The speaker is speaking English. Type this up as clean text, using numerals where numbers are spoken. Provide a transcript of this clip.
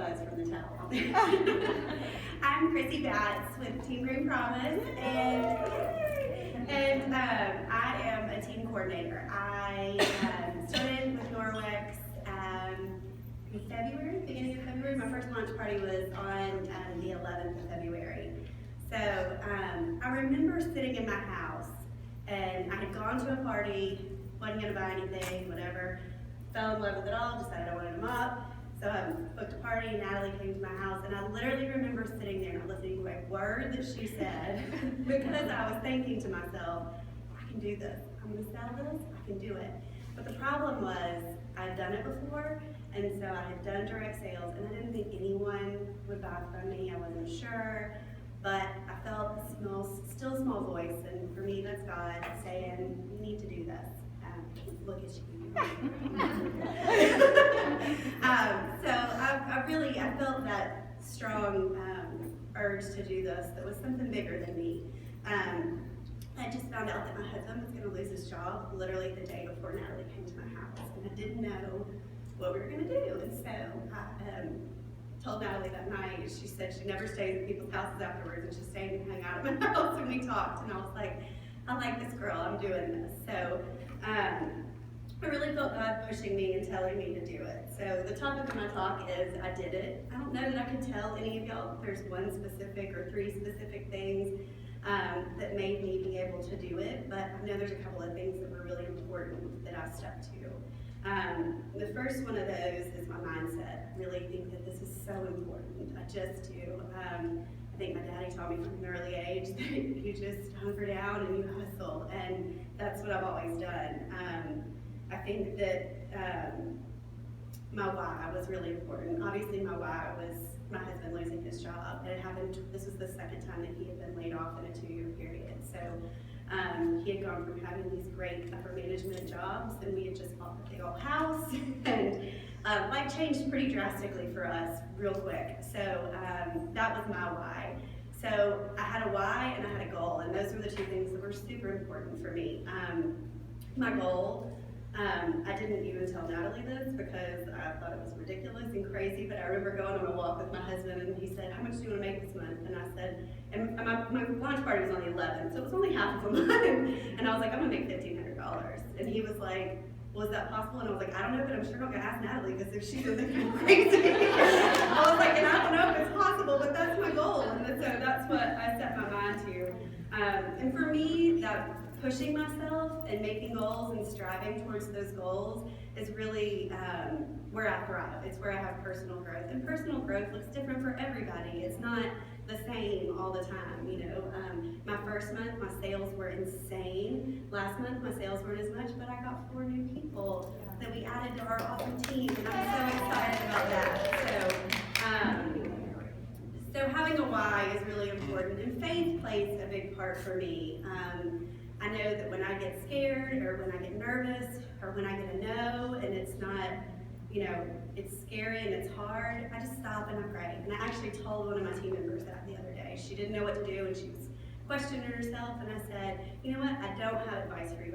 buzz from the towel. I'm Chrissie with Team Green Promise, and I am a team coordinator. I started with Norwex in February, beginning of February. My first launch party was on the 11th of February. So I remember sitting in my house, and I had gone to a party, wasn't going to buy anything, whatever, fell in love with it all, decided I wanted a mop. So I booked a party, and Natalie came to my house, and I literally remember sitting there and listening to a word that she said, because I was thinking to myself, I can do this, I'm going to sell this, I can do it. But the problem was, I'd done it before, and so I had done direct sales, and I didn't think anyone would buy from me. I wasn't sure, but I felt a still small voice, and for me, that's God saying, you need to do this. Look at you. So I felt that strong urge to do this that was something bigger than me. I just found out that my husband was going to lose his job literally the day before Natalie came to my house, and I didn't know what we were going to do. And so I told Natalie that night. She said she never stays at people's houses afterwards, and she stayed and hung out at my house, and we talked. And I was like, I like this girl. I'm doing this. So I really felt God pushing me and telling me to do it. So the topic of my talk is I did it. I don't know that I can tell any of y'all if there's one specific or three specific things that made me be able to do it, but I know there's a couple of things that were really important that I stuck to. The first one of those is my mindset. I really think that this is so important. I just do. I think my daddy taught me from an early age that you just hunker down and you hustle, and that's what I've always done. I think that my why was really important. Obviously, my why was my husband losing his job. It happened, this was the second time that he had been laid off in a 2-year period. So he had gone from having these great upper management jobs, and we had just bought a big old house, and life changed pretty drastically for us real quick. So that was my why. So I had a why and I had a goal, and those were the two things that were super important for me. My goal, I didn't even tell Natalie this because I thought it was ridiculous and crazy, but I remember going on a walk with my husband, and he said, how much do you want to make this month? And I said, and my launch party was on the 11th, so it was only half of a month, and I was like, I'm going to make $1,500. And he was like, well, is that possible? And I was like, I don't know, but I'm sure I'm going to ask Natalie, because if she's going to think I'm crazy. I was like, and I don't know if it's possible, but that's my goal, and so that's what I set my mind to. And for me, that pushing myself and making goals and striving towards those goals is really where I thrive. It's where I have personal growth. And personal growth looks different for everybody. It's not the same all the time. You know, my first month, my sales were insane. Last month, my sales weren't as much, but I got 4 new people that we added to our awesome team, and I'm so excited about that. So having a why is really important, and faith plays a big part for me. I know that when I get scared, or when I get nervous, or when I get a no, and it's not, you know, it's scary and it's hard, I just stop and I pray. And I actually told one of my team members that the other day. She didn't know what to do, and she was questioning herself, and I said, you know what, I don't have advice for you.